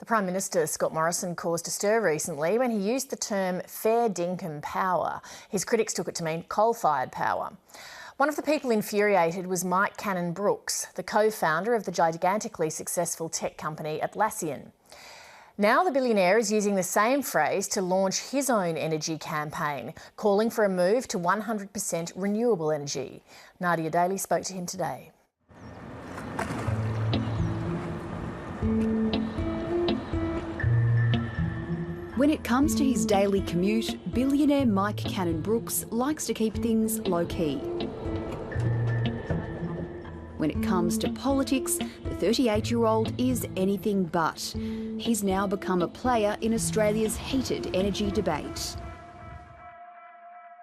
The Prime Minister, Scott Morrison, caused a stir recently when he used the term fair dinkum power. His critics took it to mean coal-fired power. One of the people infuriated was Mike Cannon-Brookes, the co-founder of the gigantically successful tech company Atlassian. Now the billionaire is using the same phrase to launch his own energy campaign, calling for a move to 100% renewable energy. Nadia Daly spoke to him today. When it comes to his daily commute, billionaire Mike Cannon-Brookes likes to keep things low-key. When it comes to politics, the 38-year-old is anything but. He's now become a player in Australia's heated energy debate.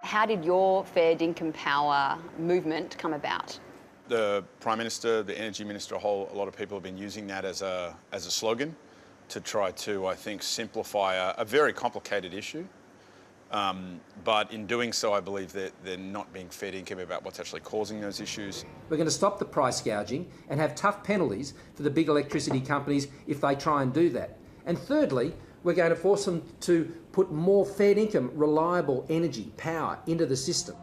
How did your fair dinkum power movement come about? The Prime Minister, the Energy Minister, a lot of people have been using that as a slogan to try to, I think, simplify a very complicated issue. But in doing so, I believe that they're not being fair dinkum about what's actually causing those issues. We're going to stop the price gouging and have tough penalties for the big electricity companies if they try and do that. And thirdly, we're going to force them to put more fair dinkum, reliable energy, power into the system.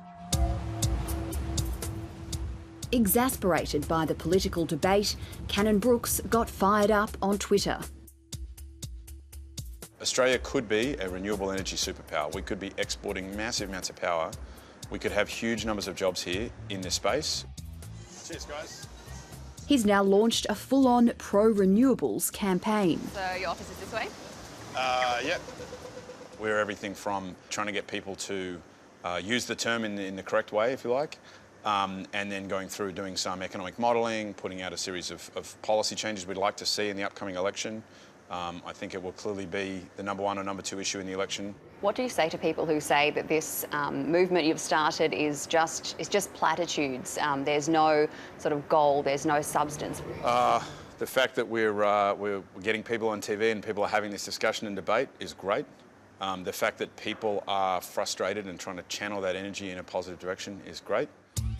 Exasperated by the political debate, Cannon-Brookes got fired up on Twitter. Australia could be a renewable energy superpower. We could be exporting massive amounts of power. We could have huge numbers of jobs here in this space. Cheers, guys. He's now launched a full-on pro-renewables campaign. So your office is this way? Yep. We're everything from trying to get people to use the term in the correct way, if you like, and then going through doing some economic modelling, putting out a series of policy changes we'd like to see in the upcoming election. I think it will clearly be the number one or number two issue in the election. What do you say to people who say that this movement you've started is just platitudes? There's no sort of goal, there's no substance. The fact that we're getting people on TV and people are having this discussion and debate is great. The fact that people are frustrated and trying to channel that energy in a positive direction is great.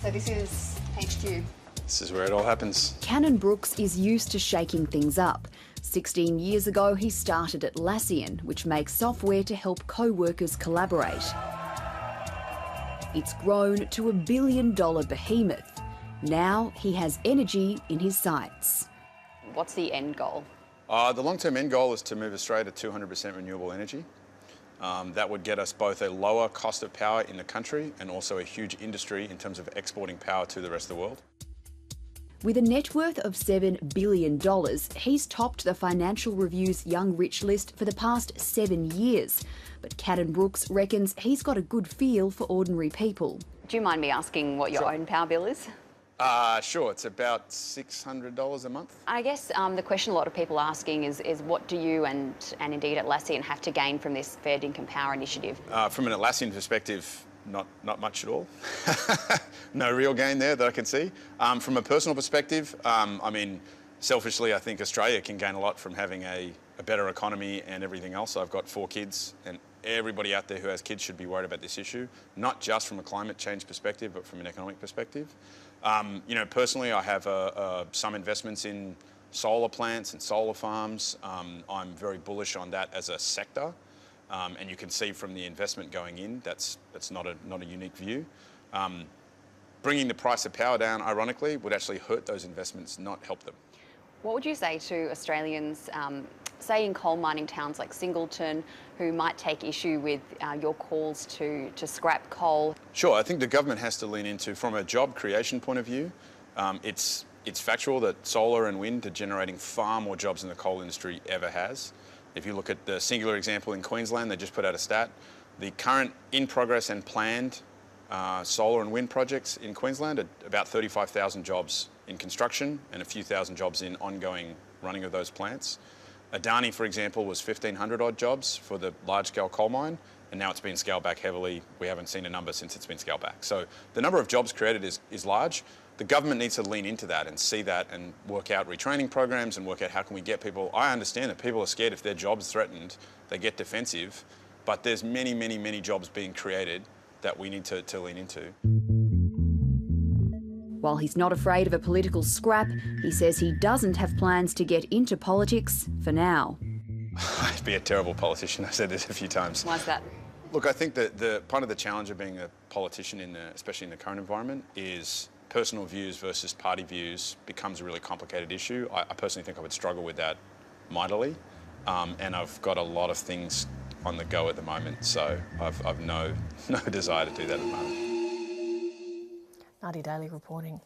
So this is HQ. This is where it all happens. Cannon-Brookes is used to shaking things up. 16 years ago, he started Atlassian, which makes software to help co-workers collaborate. It's grown to $1 billion behemoth. Now he has energy in his sights. What's the end goal? The long-term end goal is to move Australia to 200% renewable energy. That would get us both a lower cost of power in the country and also a huge industry in terms of exporting power to the rest of the world. With a net worth of $7 billion, he's topped the Financial Review's Young Rich list for the past 7 years. But Cannon-Brookes reckons he's got a good feel for ordinary people. Do you mind me asking what your own power bill is? Sure, it's about $600 a month. I guess the question a lot of people are asking is what do you and indeed Atlassian have to gain from this fair dinkum power initiative? From an Atlassian perspective, not much at all. No real gain there that I can see. From a personal perspective, I mean, selfishly, I think Australia can gain a lot from having a better economy and everything else. I've got 4 kids, and everybody out there who has kids should be worried about this issue, not just from a climate change perspective, but from an economic perspective. You know, personally, I have some investments in solar plants and solar farms. I'm very bullish on that as a sector. And you can see from the investment going in, that's not a unique view. Bringing the price of power down, ironically, would actually hurt those investments, not help them. What would you say to Australians, say in coal mining towns like Singleton, who might take issue with your calls to scrap coal? Sure, I think the government has to lean into, from a job creation point of view, it's factual that solar and wind are generating far more jobs than the coal industry ever has. If you look at the singular example in Queensland, they just put out a stat. The current in progress and planned solar and wind projects in Queensland are about 35,000 jobs in construction and a few thousand jobs in ongoing running of those plants. Adani, for example, was 1,500 odd jobs for the large-scale coal mine, and now it's been scaled back heavily. We haven't seen a number since it's been scaled back. So the number of jobs created is large. The government needs to lean into that and see that and work out retraining programs and work out how can we get people. I understand that people are scared if their job's threatened, they get defensive, but there's many jobs being created that we need to lean into. While he's not afraid of a political scrap, he says he doesn't have plans to get into politics for now. I'd be a terrible politician. I've said this a few times. Why's that? Look, I think that part of the challenge of being a politician, especially in the current environment, is personal views versus party views becomes a really complicated issue. I personally think I would struggle with that mightily, and I've got a lot of things on the go at the moment, so I've no desire to do that at the moment. Nadia Daly reporting.